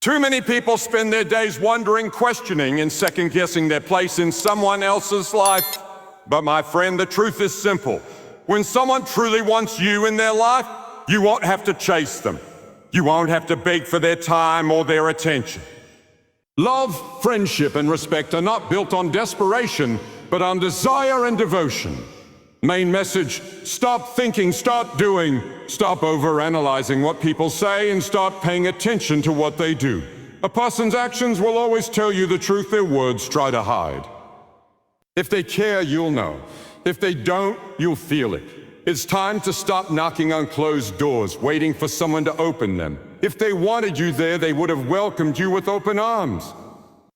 Too many people spend their days wondering, questioning, and second-guessing their place in someone else's life. But my friend, the truth is simple. When someone truly wants you in their life, you won't have to chase them. You won't have to beg for their time or their attention. Love, friendship, and respect are not built on desperation, but on desire and devotion. Main message: stop thinking, start doing. Stop overanalyzing what people say and start paying attention to what they do. A person's actions will always tell you the truth their words try to hide. If they care, you'll know. If they don't, you'll feel it. It's time to stop knocking on closed doors, waiting for someone to open them. If they wanted you there, they would have welcomed you with open arms.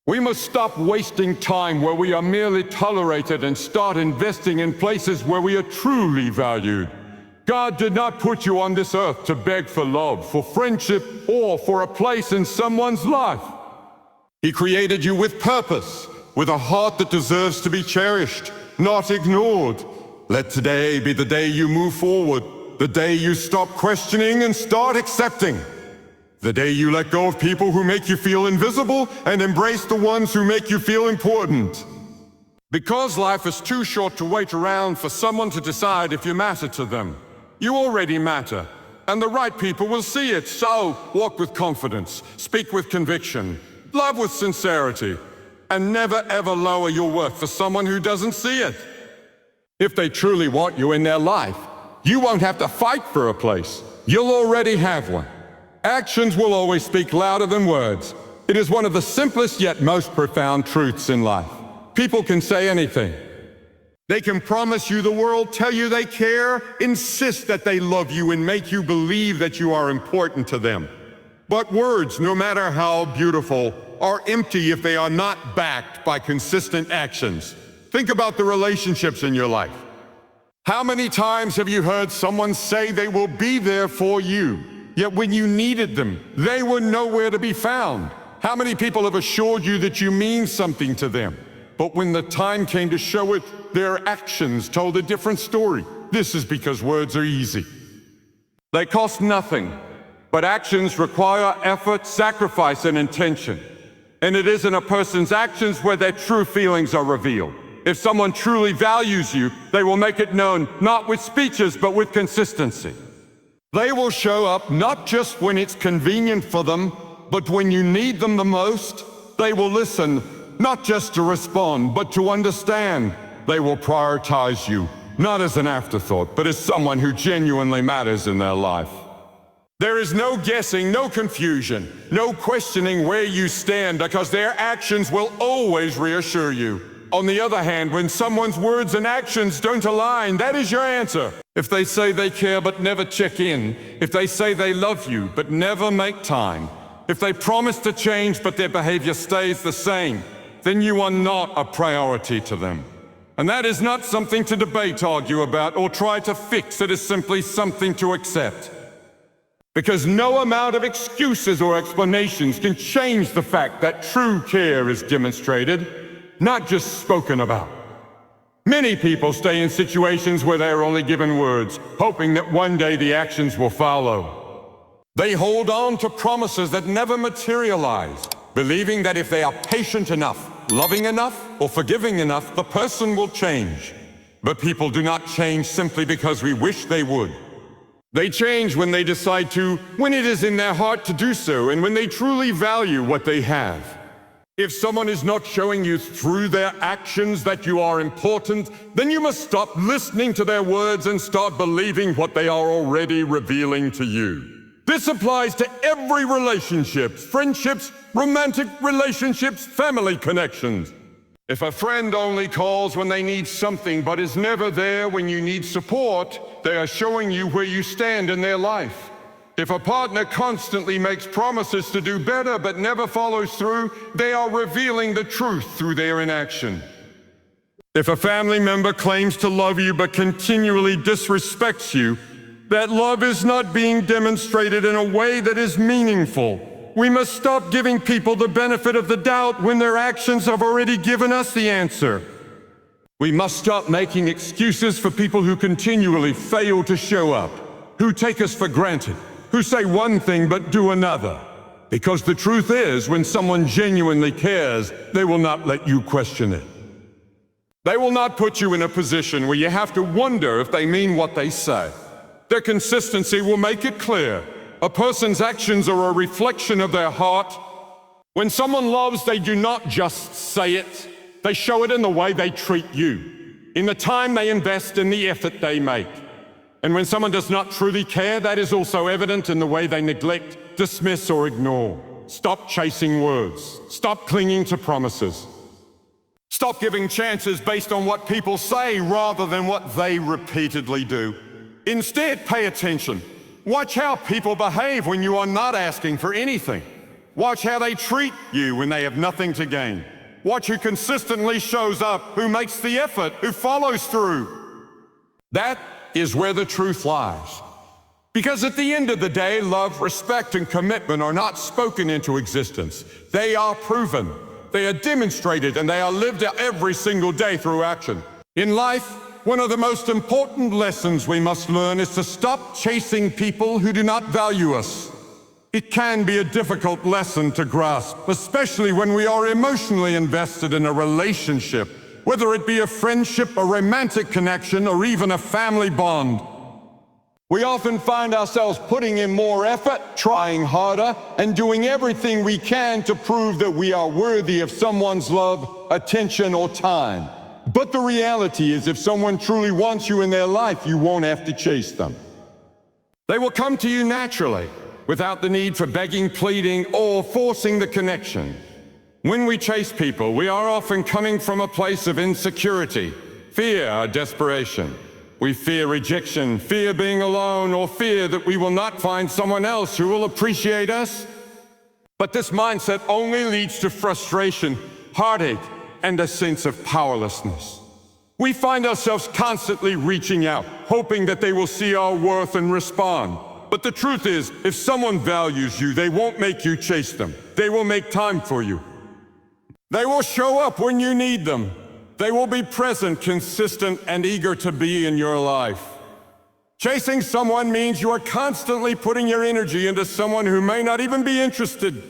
We must stop wasting time where we are merely tolerated and start investing in places where we are truly valued. God did not put you on this earth to beg for love, for friendship, or for a place in someone's life. He created you with purpose, with a heart that deserves to be cherished, not ignored. Let today be the day you move forward, the day you stop questioning and start accepting. The day you let go of people who make you feel invisible and embrace the ones who make you feel important. Because life is too short to wait around for someone to decide if you matter to them. You already matter, and the right people will see it. So, walk with confidence, speak with conviction, love with sincerity, and never ever lower your worth for someone who doesn't see it. If they truly want you in their life, you won't have to fight for a place. You'll already have one. Actions will always speak louder than words. It is one of the simplest yet most profound truths in life. People can say anything. They can promise you the world, tell you they care, insist that they love you, and make you believe that you are important to them. But words, no matter how beautiful, are empty if they are not backed by consistent actions. Think about the relationships in your life. How many times have you heard someone say they will be there for you? Yet when you needed them, they were nowhere to be found. How many people have assured you that you mean something to them? But when the time came to show it, their actions told a different story. This is because words are easy. They cost nothing, but actions require effort, sacrifice, and intention. And it is in a person's actions where their true feelings are revealed. If someone truly values you, they will make it known, not with speeches, but with consistency. They will show up not just when it's convenient for them, but when you need them the most. They will listen, not just to respond, but to understand. They will prioritize you, not as an afterthought, but as someone who genuinely matters in their life. There is no guessing, no confusion, no questioning where you stand, because their actions will always reassure you. On the other hand, when someone's words and actions don't align, that is your answer. If they say they care but never check in, if they say they love you but never make time, if they promise to change but their behavior stays the same, then you are not a priority to them. And that is not something to debate, argue about, or try to fix. It is simply something to accept. Because no amount of excuses or explanations can change the fact that true care is demonstrated, not just spoken about. Many people stay in situations where they are only given words, hoping that one day the actions will follow. They hold on to promises that never materialize, believing that if they are patient enough, loving enough, or forgiving enough, the person will change. But people do not change simply because we wish they would. They change when they decide to, when it is in their heart to do so, and when they truly value what they have. If someone is not showing you through their actions that you are important, then you must stop listening to their words and start believing what they are already revealing to you. This applies to every relationship, friendships, romantic relationships, family connections. If a friend only calls when they need something but is never there when you need support, they are showing you where you stand in their life. If a partner constantly makes promises to do better but never follows through, they are revealing the truth through their inaction. If a family member claims to love you but continually disrespects you, that love is not being demonstrated in a way that is meaningful. We must stop giving people the benefit of the doubt when their actions have already given us the answer. We must stop making excuses for people who continually fail to show up, who take us for granted, who say one thing but do another. Because the truth is, when someone genuinely cares, they will not let you question it. They will not put you in a position where you have to wonder if they mean what they say. Their consistency will make it clear. A person's actions are a reflection of their heart. When someone loves, they do not just say it. They show it in the way they treat you, in the time they invest, in the effort they make. And when someone does not truly care, that is also evident in the way they neglect, dismiss, or ignore. Stop chasing words. Stop clinging to promises. Stop giving chances based on what people say rather than what they repeatedly do. Instead, pay attention. Watch how people behave when you are not asking for anything. Watch how they treat you when they have nothing to gain. Watch who consistently shows up, who makes the effort, who follows through. That is where the truth lies. Because at the end of the day, love, respect, and commitment are not spoken into existence. They are proven, they are demonstrated, and they are lived out every single day through action. In life, one of the most important lessons we must learn is to stop chasing people who do not value us. It can be a difficult lesson to grasp, especially when we are emotionally invested in a relationship, whether it be a friendship, a romantic connection, or even a family bond. We often find ourselves putting in more effort, trying harder, and doing everything we can to prove that we are worthy of someone's love, attention, or time. But the reality is, if someone truly wants you in their life, you won't have to chase them. They will come to you naturally, without the need for begging, pleading, or forcing the connection. When we chase people, we are often coming from a place of insecurity, fear, or desperation. We fear rejection, fear being alone, or fear that we will not find someone else who will appreciate us. But this mindset only leads to frustration, heartache, and a sense of powerlessness. We find ourselves constantly reaching out, hoping that they will see our worth and respond. But the truth is, if someone values you, they won't make you chase them. They will make time for you. They will show up when you need them. They will be present, consistent, and eager to be in your life. Chasing someone means you are constantly putting your energy into someone who may not even be interested.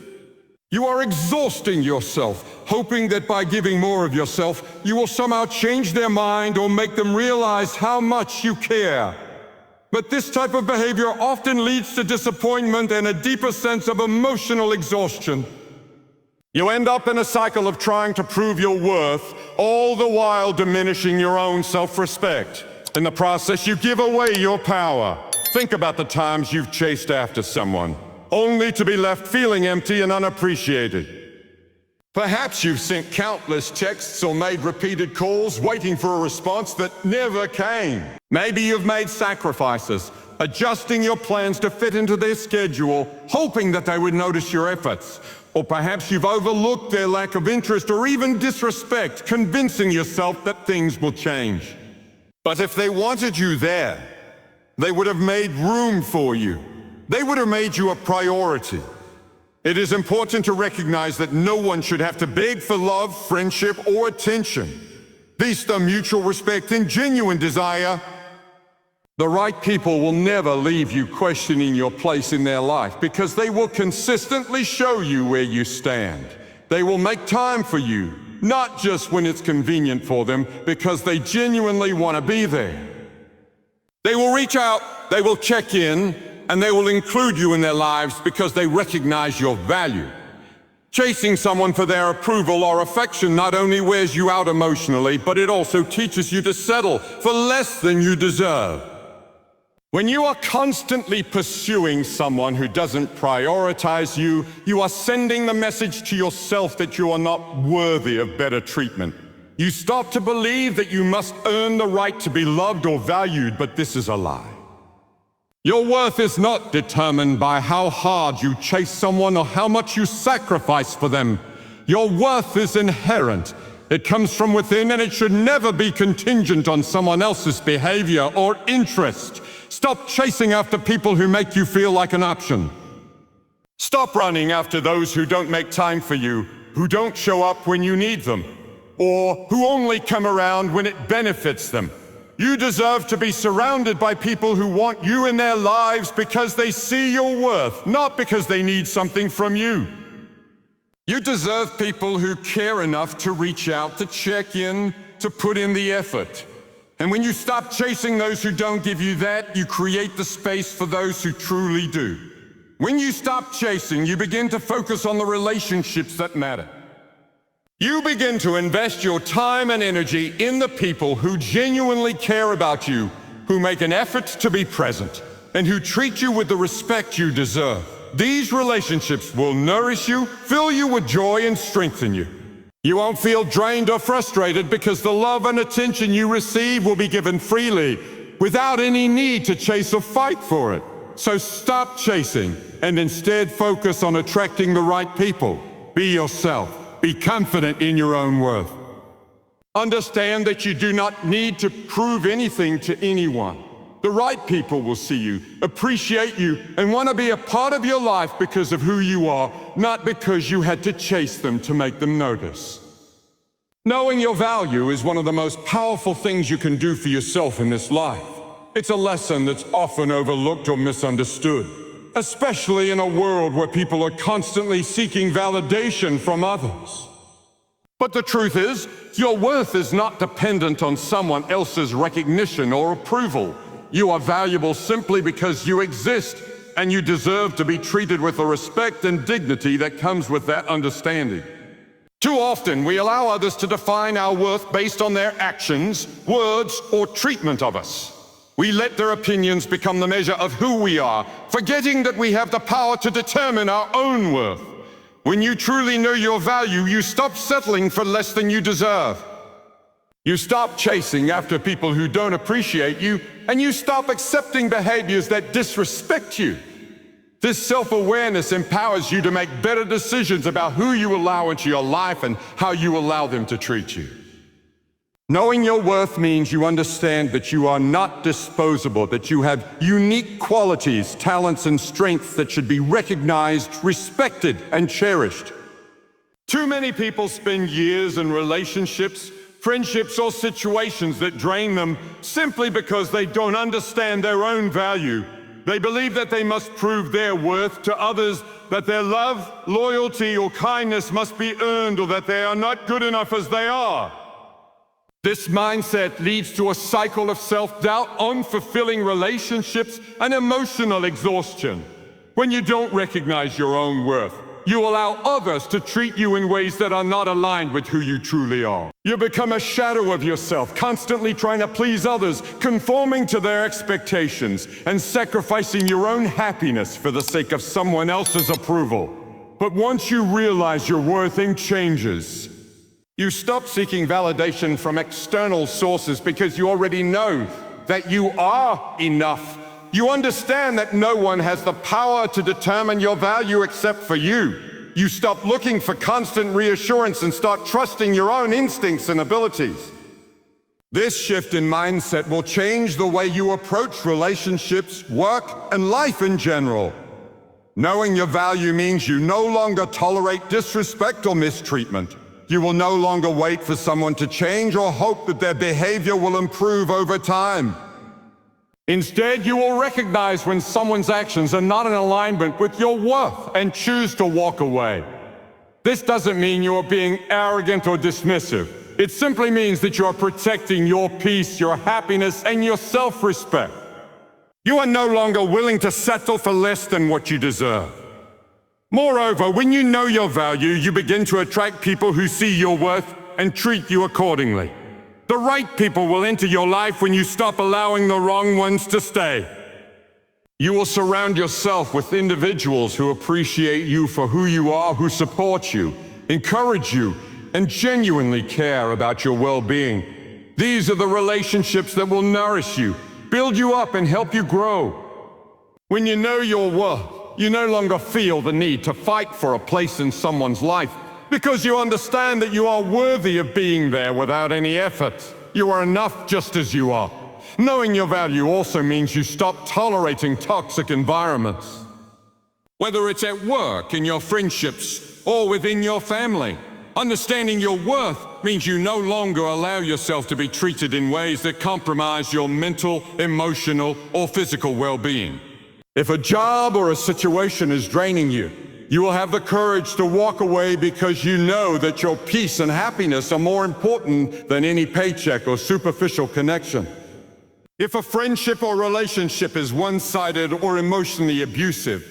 You are exhausting yourself, hoping that by giving more of yourself, you will somehow change their mind or make them realize how much you care. But this type of behavior often leads to disappointment and a deeper sense of emotional exhaustion. You end up in a cycle of trying to prove your worth, all the while diminishing your own self-respect. In the process, you give away your power. Think about the times you've chased after someone, only to be left feeling empty and unappreciated. Perhaps you've sent countless texts or made repeated calls waiting for a response that never came. Maybe you've made sacrifices, adjusting your plans to fit into their schedule, hoping that they would notice your efforts. Or perhaps you've overlooked their lack of interest or even disrespect, convincing yourself that things will change. But if they wanted you there, they would have made room for you. They would have made you a priority. It is important to recognize that no one should have to beg for love, friendship, or attention. These are mutual respect and genuine desire. The right people will never leave you questioning your place in their life because they will consistently show you where you stand. They will make time for you, not just when it's convenient for them, because they genuinely want to be there. They will reach out, they will check in, and they will include you in their lives because they recognize your value. Chasing someone for their approval or affection not only wears you out emotionally, but it also teaches you to settle for less than you deserve. When you are constantly pursuing someone who doesn't prioritize you, you are sending the message to yourself that you are not worthy of better treatment. You start to believe that you must earn the right to be loved or valued, but this is a lie. Your worth is not determined by how hard you chase someone or how much you sacrifice for them. Your worth is inherent. It comes from within, and it should never be contingent on someone else's behavior or interest. Stop chasing after people who make you feel like an option. Stop running after those who don't make time for you, who don't show up when you need them, or who only come around when it benefits them. You deserve to be surrounded by people who want you in their lives because they see your worth, not because they need something from you. You deserve people who care enough to reach out, to check in, to put in the effort. And when you stop chasing those who don't give you that, you create the space for those who truly do. When you stop chasing, you begin to focus on the relationships that matter. You begin to invest your time and energy in the people who genuinely care about you, who make an effort to be present, and who treat you with the respect you deserve. These relationships will nourish you, fill you with joy, and strengthen you. You won't feel drained or frustrated because the love and attention you receive will be given freely, without any need to chase or fight for it. So stop chasing and instead focus on attracting the right people. Be yourself. Be confident in your own worth. Understand that you do not need to prove anything to anyone. The right people will see you, appreciate you, and want to be a part of your life because of who you are, not because you had to chase them to make them notice. Knowing your value is one of the most powerful things you can do for yourself in this life. It's a lesson that's often overlooked or misunderstood, especially in a world where people are constantly seeking validation from others. But the truth is, your worth is not dependent on someone else's recognition or approval. You are valuable simply because you exist, and you deserve to be treated with the respect and dignity that comes with that understanding. Too often, we allow others to define our worth based on their actions, words, or treatment of us. We let their opinions become the measure of who we are, forgetting that we have the power to determine our own worth. When you truly know your value, you stop settling for less than you deserve. You stop chasing after people who don't appreciate you, and you stop accepting behaviors that disrespect you. This self-awareness empowers you to make better decisions about who you allow into your life and how you allow them to treat you. Knowing your worth means you understand that you are not disposable, that you have unique qualities, talents, and strengths that should be recognized, respected, and cherished. Too many people spend years in relationships, friendships, or situations that drain them simply because they don't understand their own value. They believe that they must prove their worth to others, that their love, loyalty, or kindness must be earned, or that they are not good enough as they are. This mindset leads to a cycle of self-doubt, unfulfilling relationships, and emotional exhaustion. When you don't recognize your own worth, you allow others to treat you in ways that are not aligned with who you truly are. You become a shadow of yourself, constantly trying to please others, conforming to their expectations, and sacrificing your own happiness for the sake of someone else's approval. But once you realize your worth, changes. You stop seeking validation from external sources because you already know that you are enough. You understand that no one has the power to determine your value except for you. You stop looking for constant reassurance and start trusting your own instincts and abilities. This shift in mindset will change the way you approach relationships, work, and life in general. Knowing your value means you no longer tolerate disrespect or mistreatment. You will no longer wait for someone to change or hope that their behavior will improve over time. Instead, you will recognize when someone's actions are not in alignment with your worth and choose to walk away. This doesn't mean you are being arrogant or dismissive. It simply means that you are protecting your peace, your happiness, and your self-respect. You are no longer willing to settle for less than what you deserve. Moreover, when you know your value, you begin to attract people who see your worth and treat you accordingly. The right people will enter your life when you stop allowing the wrong ones to stay. You will surround yourself with individuals who appreciate you for who you are, who support you, encourage you, and genuinely care about your well-being. These are the relationships that will nourish you, build you up, and help you grow. When you know your worth, you no longer feel the need to fight for a place in someone's life because you understand that you are worthy of being there without any effort. You are enough just as you are. Knowing your value also means you stop tolerating toxic environments. Whether it's at work, in your friendships, or within your family, Understanding your worth means you no longer allow yourself to be treated in ways that compromise your mental, emotional, or physical well-being. If a job or a situation is draining you, you will have the courage to walk away because you know that your peace and happiness are more important than any paycheck or superficial connection. If a friendship or relationship is one-sided or emotionally abusive,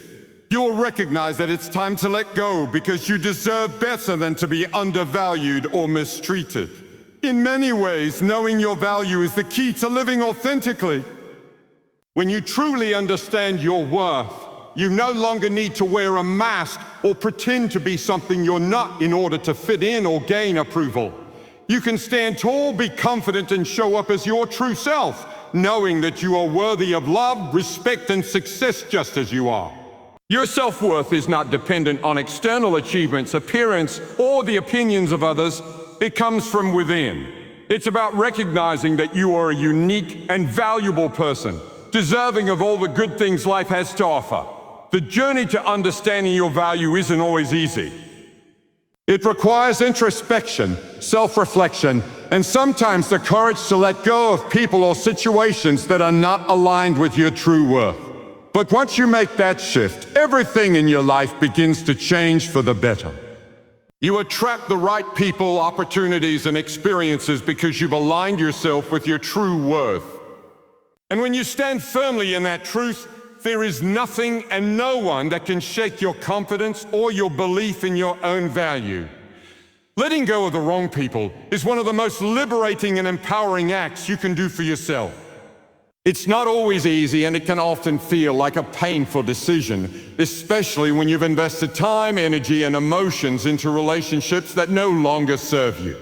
you will recognize that it's time to let go because you deserve better than to be undervalued or mistreated. In many ways, knowing your value is the key to living authentically. When you truly understand your worth, you no longer need to wear a mask or pretend to be something you're not in order to fit in or gain approval. You can stand tall, be confident, and show up as your true self, knowing that you are worthy of love, respect, and success just as you are. Your self-worth is not dependent on external achievements, appearance, or the opinions of others. It comes from within. It's about recognizing that you are a unique and valuable person, deserving of all the good things life has to offer. The journey to understanding your value isn't always easy. It requires introspection, self-reflection, and sometimes the courage to let go of people or situations that are not aligned with your true worth. But once you make that shift, everything in your life begins to change for the better. You attract the right people, opportunities, and experiences because you've aligned yourself with your true worth. And when you stand firmly in that truth, there is nothing and no one that can shake your confidence or your belief in your own value. Letting go of the wrong people is one of the most liberating and empowering acts you can do for yourself. It's not always easy, and it can often feel like a painful decision, especially when you've invested time, energy, and emotions into relationships that no longer serve you.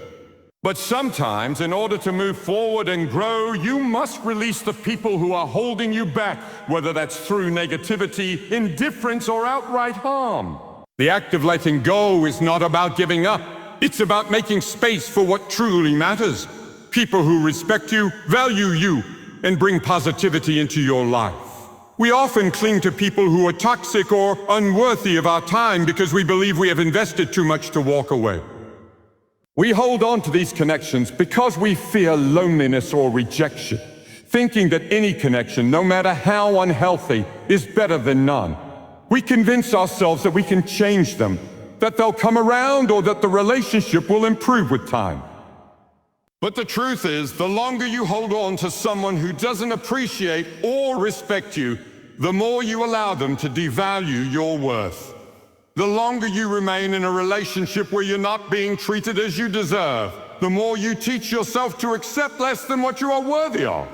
But sometimes, in order to move forward and grow, you must release the people who are holding you back, whether that's through negativity, indifference, or outright harm. The act of letting go is not about giving up. It's about making space for what truly matters. People who respect you, value you, and bring positivity into your life. We often cling to people who are toxic or unworthy of our time because we believe we have invested too much to walk away. We hold on to these connections because we fear loneliness or rejection, thinking that any connection, no matter how unhealthy, is better than none. We convince ourselves that we can change them, that they'll come around, or that the relationship will improve with time. But the truth is, the longer you hold on to someone who doesn't appreciate or respect you, the more you allow them to devalue your worth. The longer you remain in a relationship where you're not being treated as you deserve, the more you teach yourself to accept less than what you are worthy of.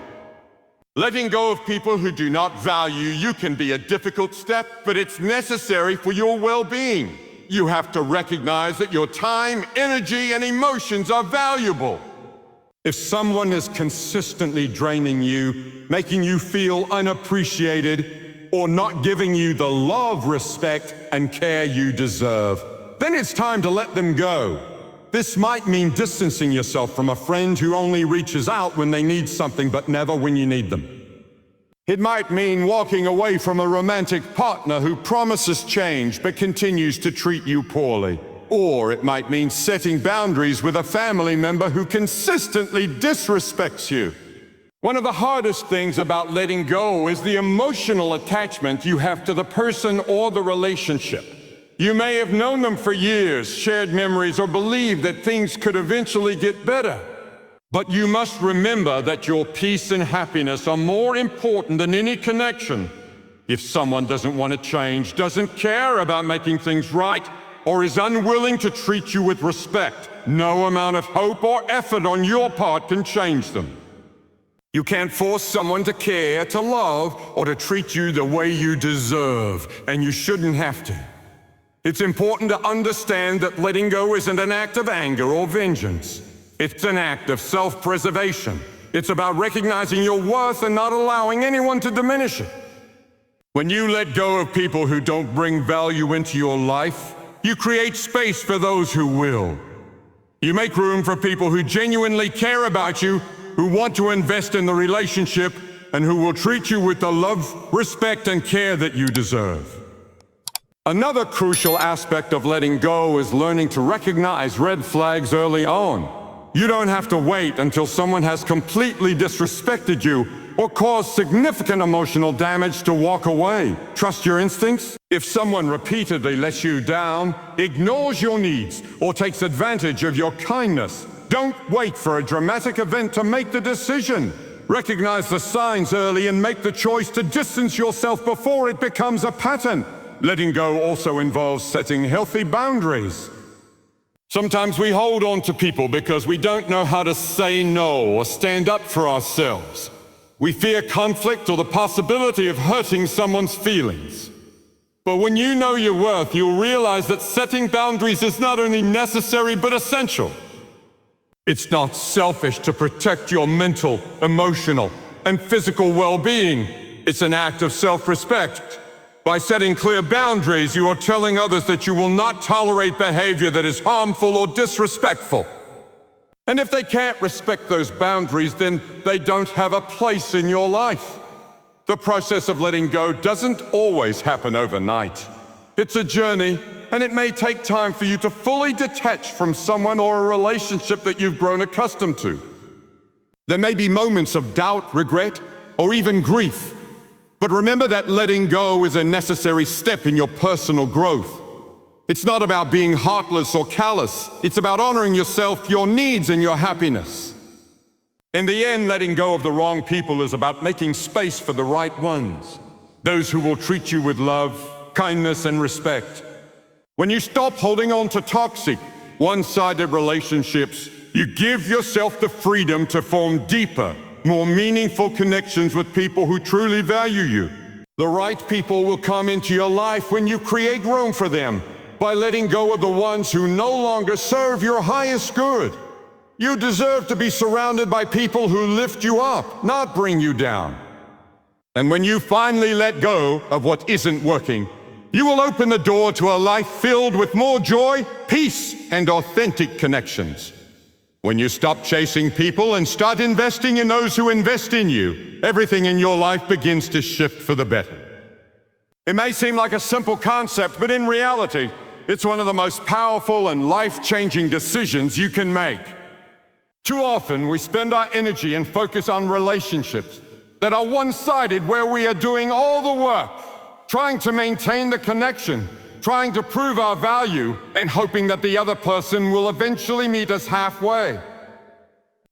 Letting go of people who do not value you can be a difficult step, but it's necessary for your well-being. You have to recognize that your time, energy, and emotions are valuable. If someone is consistently draining you, making you feel unappreciated, or not giving you the love, respect, and care you deserve, then it's time to let them go. This might mean distancing yourself from a friend who only reaches out when they need something but never when you need them. It might mean walking away from a romantic partner who promises change but continues to treat you poorly. Or it might mean setting boundaries with a family member who consistently disrespects you. One of the hardest things about letting go is the emotional attachment you have to the person or the relationship. You may have known them for years, shared memories, or believed that things could eventually get better. But you must remember that your peace and happiness are more important than any connection. If someone doesn't want to change, doesn't care about making things right, or is unwilling to treat you with respect, no amount of hope or effort on your part can change them. You can't force someone to care, to love, or to treat you the way you deserve, and you shouldn't have to. It's important to understand that letting go isn't an act of anger or vengeance. It's an act of self-preservation. It's about recognizing your worth and not allowing anyone to diminish it. When you let go of people who don't bring value into your life, you create space for those who will. You make room for people who genuinely care about you, who want to invest in the relationship, and who will treat you with the love, respect, and care that you deserve. Another crucial aspect of letting go is learning to recognize red flags early on. You don't have to wait until someone has completely disrespected you or caused significant emotional damage to walk away. Trust your instincts. If someone repeatedly lets you down, ignores your needs, or takes advantage of your kindness, don't wait for a dramatic event to make the decision. Recognize the signs early and make the choice to distance yourself before it becomes a pattern. Letting go also involves setting healthy boundaries. Sometimes we hold on to people because we don't know how to say no or stand up for ourselves. We fear conflict or the possibility of hurting someone's feelings. But when you know your worth, you'll realize that setting boundaries is not only necessary but essential. It's not selfish to protect your mental, emotional, and physical well-being. It's an act of self-respect. By setting clear boundaries, you are telling others that you will not tolerate behavior that is harmful or disrespectful. And if they can't respect those boundaries, then they don't have a place in your life. The process of letting go doesn't always happen overnight. It's a journey, and it may take time for you to fully detach from someone or a relationship that you've grown accustomed to. There may be moments of doubt, regret, or even grief. But remember that letting go is a necessary step in your personal growth. It's not about being heartless or callous. It's about honoring yourself, your needs, and your happiness. In the end, letting go of the wrong people is about making space for the right ones. Those who will treat you with love, kindness, and respect. When you stop holding on to toxic, one-sided relationships, you give yourself the freedom to form deeper, more meaningful connections with people who truly value you. The right people will come into your life when you create room for them, by letting go of the ones who no longer serve your highest good. You deserve to be surrounded by people who lift you up, not bring you down. And when you finally let go of what isn't working, you will open the door to a life filled with more joy, peace, and authentic connections. When you stop chasing people and start investing in those who invest in you, everything in your life begins to shift for the better. It may seem like a simple concept, but in reality, it's one of the most powerful and life-changing decisions you can make. Too often, we spend our energy and focus on relationships that are one-sided, where we are doing all the work, trying to maintain the connection, trying to prove our value, and hoping that the other person will eventually meet us halfway.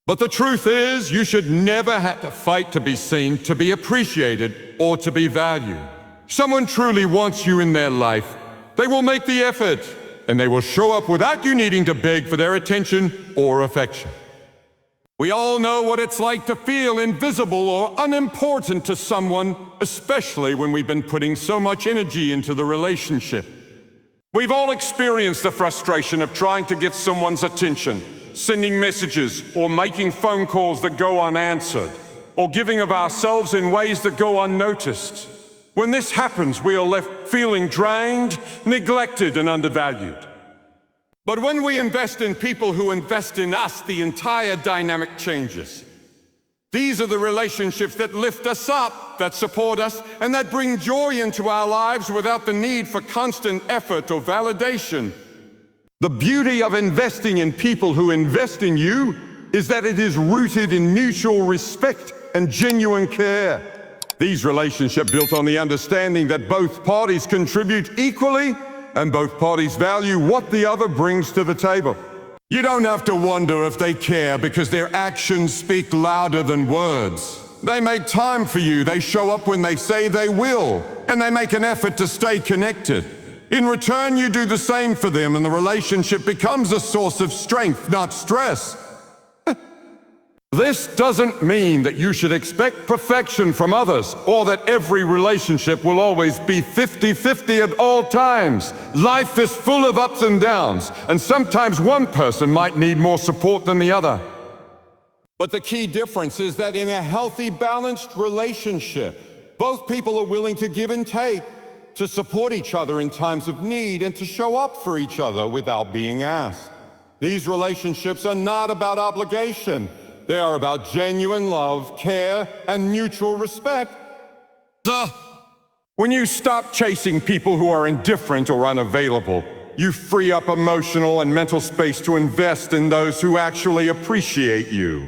But the truth is, you should never have to fight to be seen, to be appreciated, or to be valued. Someone truly wants you in their life, they will make the effort, and they will show up without you needing to beg for their attention or affection. We all know what it's like to feel invisible or unimportant to someone, especially when we've been putting so much energy into the relationship. We've all experienced the frustration of trying to get someone's attention, sending messages or making phone calls that go unanswered, or giving of ourselves in ways that go unnoticed. When this happens, we are left feeling drained, neglected, and undervalued. But when we invest in people who invest in us, the entire dynamic changes. These are the relationships that lift us up, that support us, and that bring joy into our lives without the need for constant effort or validation. The beauty of investing in people who invest in you is that it is rooted in mutual respect and genuine care. These relationships built on the understanding that both parties contribute equally and both parties value what the other brings to the table. You don't have to wonder if they care, because their actions speak louder than words. They make time for you, they show up when they say they will, and they make an effort to stay connected. In return, you do the same for them, and the relationship becomes a source of strength, not stress. This doesn't mean that you should expect perfection from others, or that every relationship will always be 50-50 at all times. Life is full of ups and downs, and sometimes one person might need more support than the other. But the key difference is that in a healthy, balanced relationship, both people are willing to give and take, to support each other in times of need, and to show up for each other without being asked. These relationships are not about obligation. They are about genuine love, care, and mutual respect. When you stop chasing people who are indifferent or unavailable, you free up emotional and mental space to invest in those who actually appreciate you.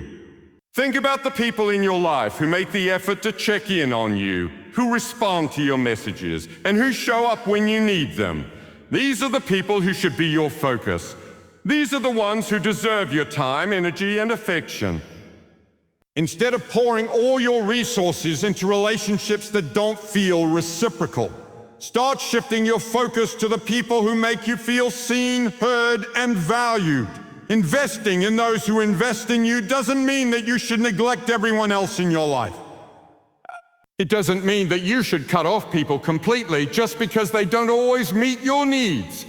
Think about the people in your life who make the effort to check in on you, who respond to your messages, and who show up when you need them. These are the people who should be your focus. These are the ones who deserve your time, energy, and affection. Instead of pouring all your resources into relationships that don't feel reciprocal, start shifting your focus to the people who make you feel seen, heard, and valued. Investing in those who invest in you doesn't mean that you should neglect everyone else in your life. It doesn't mean that you should cut off people completely just because they don't always meet your needs.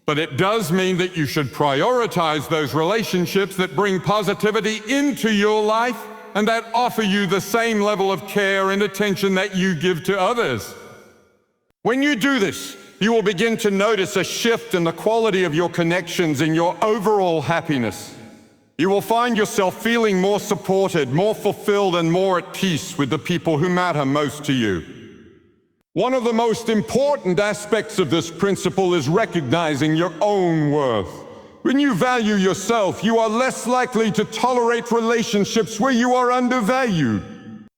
But it does mean that you should prioritize those relationships that bring positivity into your life and that offer you the same level of care and attention that you give to others. When you do this, you will begin to notice a shift in the quality of your connections and your overall happiness. You will find yourself feeling more supported, more fulfilled, and more at peace with the people who matter most to you. One of the most important aspects of this principle is recognizing your own worth. When you value yourself, you are less likely to tolerate relationships where you are undervalued.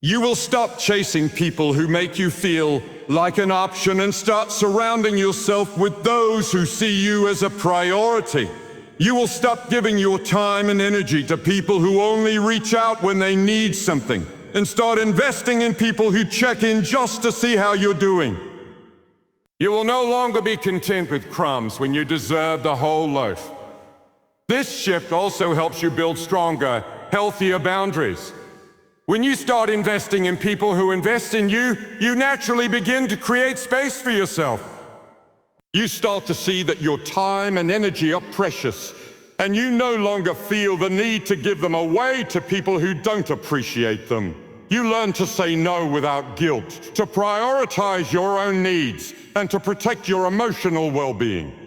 You will stop chasing people who make you feel like an option and start surrounding yourself with those who see you as a priority. You will stop giving your time and energy to people who only reach out when they need something and start investing in people who check in just to see how you're doing. You will no longer be content with crumbs when you deserve the whole loaf. This shift also helps you build stronger, healthier boundaries. When you start investing in people who invest in you, you naturally begin to create space for yourself. You start to see that your time and energy are precious, and you no longer feel the need to give them away to people who don't appreciate them. You learn to say no without guilt, to prioritize your own needs, and to protect your emotional well-being.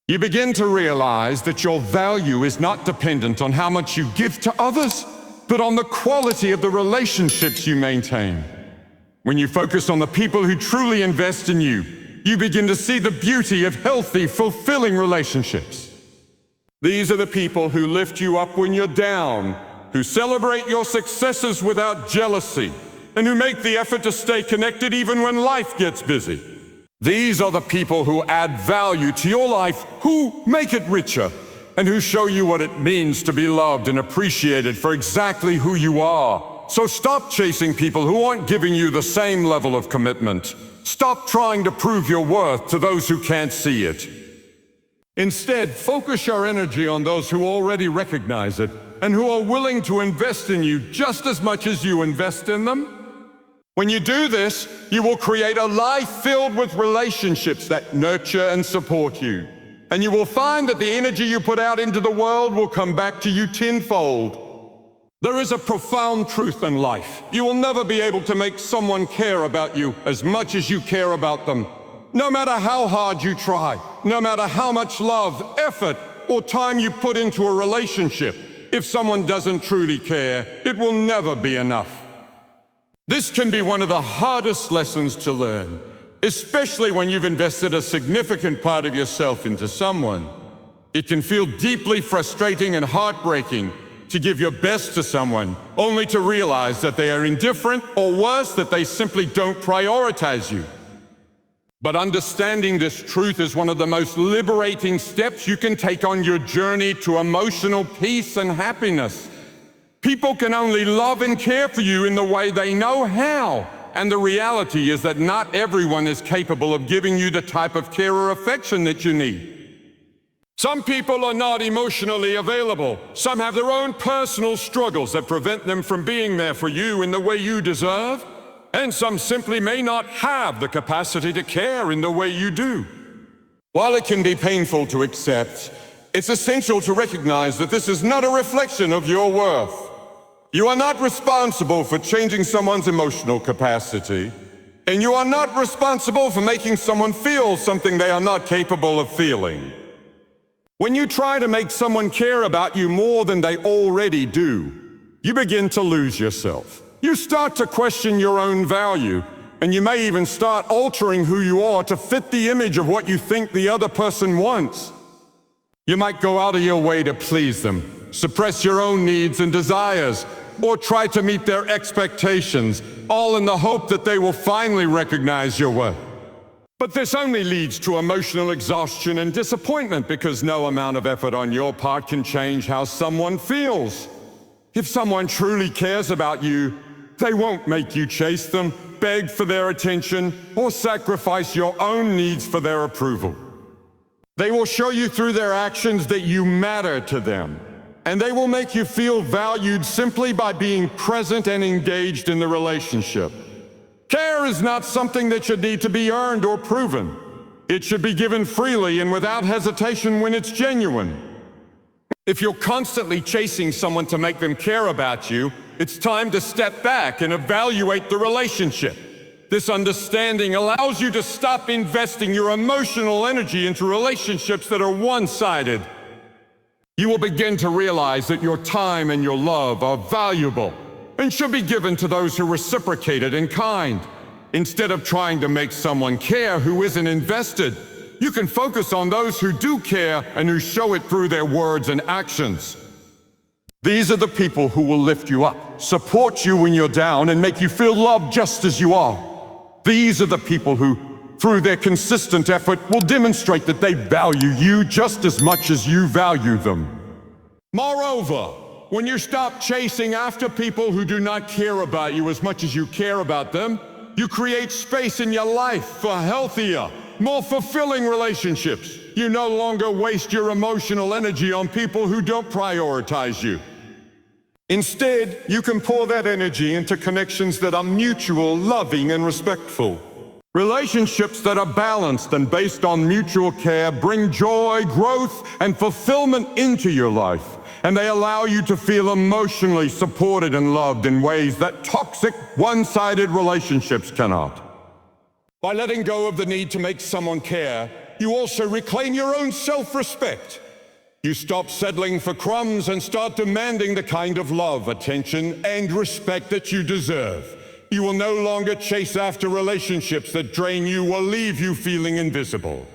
You begin to realize that your value is not dependent on how much you give to others, but on the quality of the relationships you maintain. When you focus on the people who truly invest in you, you begin to see the beauty of healthy, fulfilling relationships. These are the people who lift you up when you're down, who celebrate your successes without jealousy, and who make the effort to stay connected even when life gets busy. These are the people who add value to your life, who make it richer, and who show you what it means to be loved and appreciated for exactly who you are. So stop chasing people who aren't giving you the same level of commitment. Stop trying to prove your worth to those who can't see it. Instead, focus your energy on those who already recognize it and who are willing to invest in you just as much as you invest in them. When you do this, you will create a life filled with relationships that nurture and support you. And you will find that the energy you put out into the world will come back to you tenfold. There is a profound truth in life. You will never be able to make someone care about you as much as you care about them. No matter how hard you try, no matter how much love, effort, or time you put into a relationship, if someone doesn't truly care, it will never be enough. This can be one of the hardest lessons to learn, especially when you've invested a significant part of yourself into someone. It can feel deeply frustrating and heartbreaking to give your best to someone, only to realize that they are indifferent, or worse, that they simply don't prioritize you. But understanding this truth is one of the most liberating steps you can take on your journey to emotional peace and happiness. People can only love and care for you in the way they know how. And the reality is that not everyone is capable of giving you the type of care or affection that you need. Some people are not emotionally available. Some have their own personal struggles that prevent them from being there for you in the way you deserve. And some simply may not have the capacity to care in the way you do. While it can be painful to accept, it's essential to recognize that this is not a reflection of your worth. You are not responsible for changing someone's emotional capacity, and you are not responsible for making someone feel something they are not capable of feeling. When you try to make someone care about you more than they already do, you begin to lose yourself. You start to question your own value, And you may even start altering who you are to fit the image of what you think the other person wants. You might go out of your way to please them, suppress your own needs and desires, or try to meet their expectations, all in the hope that they will finally recognize your worth. But this only leads to emotional exhaustion and disappointment because no amount of effort on your part can change how someone feels. If someone truly cares about you, they won't make you chase them, beg for their attention, or sacrifice your own needs for their approval. They will show you through their actions that you matter to them, and they will make you feel valued simply by being present and engaged in the relationship. Care is not something that should need to be earned or proven. It should be given freely and without hesitation when it's genuine. If you're constantly chasing someone to make them care about you, it's time to step back and evaluate the relationship. This understanding allows you to stop investing your emotional energy into relationships that are one-sided. You will begin to realize that your time and your love are valuable and should be given to those who reciprocate it in kind. Instead of trying to make someone care who isn't invested, you can focus on those who do care and who show it through their words and actions. These are the people who will lift you up, support you when you're down, and make you feel loved just as you are. These are the people who, through their consistent effort, will demonstrate that they value you just as much as you value them. Moreover, when you stop chasing after people who do not care about you as much as you care about them, you create space in your life for healthier, more fulfilling relationships. You no longer waste your emotional energy on people who don't prioritize you. Instead, you can pour that energy into connections that are mutual, loving, and respectful. Relationships that are balanced and based on mutual care bring joy, growth, and fulfillment into your life, and they allow you to feel emotionally supported and loved in ways that toxic, one-sided relationships cannot. By letting go of the need to make someone care, you also reclaim your own self-respect. You stop settling for crumbs and start demanding the kind of love, attention, and respect that you deserve. You will no longer chase after relationships that drain you or leave you feeling invisible.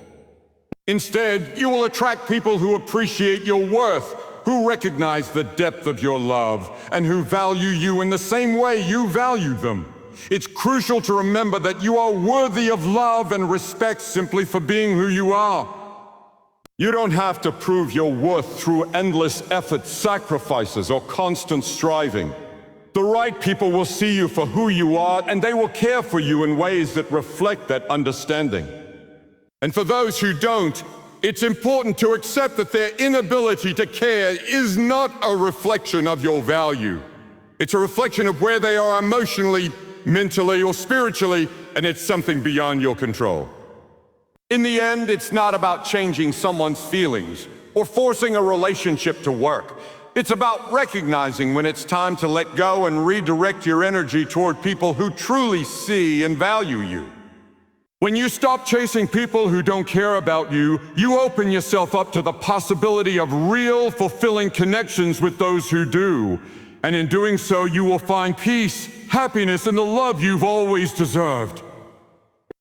Instead, you will attract people who appreciate your worth, who recognize the depth of your love, and who value you in the same way you value them. It's crucial to remember that you are worthy of love and respect simply for being who you are. You don't have to prove your worth through endless effort, sacrifices, or constant striving. The right people will see you for who you are, and they will care for you in ways that reflect that understanding. And for those who don't, it's important to accept that their inability to care is not a reflection of your value. It's a reflection of where they are emotionally, mentally, or spiritually, and it's something beyond your control. In the end, it's not about changing someone's feelings or forcing a relationship to work. It's about recognizing when it's time to let go and redirect your energy toward people who truly see and value you. When you stop chasing people who don't care about you, you open yourself up to the possibility of real, fulfilling connections with those who do. And in doing so, you will find peace, happiness, and the love you've always deserved.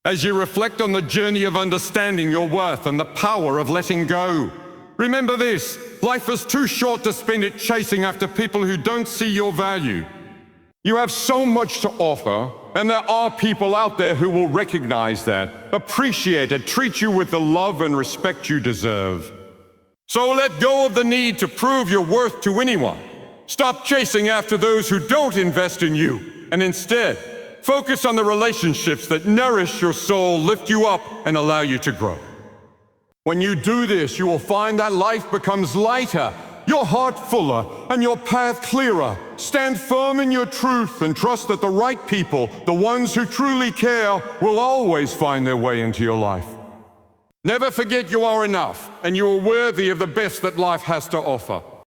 As you reflect on the journey of understanding your worth and the power of letting go, remember this: life is too short to spend it chasing after people who don't see your value. You have so much to offer, and there are people out there who will recognize that, appreciate it, treat you with the love and respect you deserve. So let go of the need to prove your worth to anyone. Stop chasing after those who don't invest in you, and instead, focus on the relationships that nourish your soul, lift you up, and allow you to grow. When you do this, you will find that life becomes lighter, your heart fuller, and your path clearer. Stand firm in your truth and trust that the right people, the ones who truly care, will always find their way into your life. Never forget you are enough, and you are worthy of the best that life has to offer.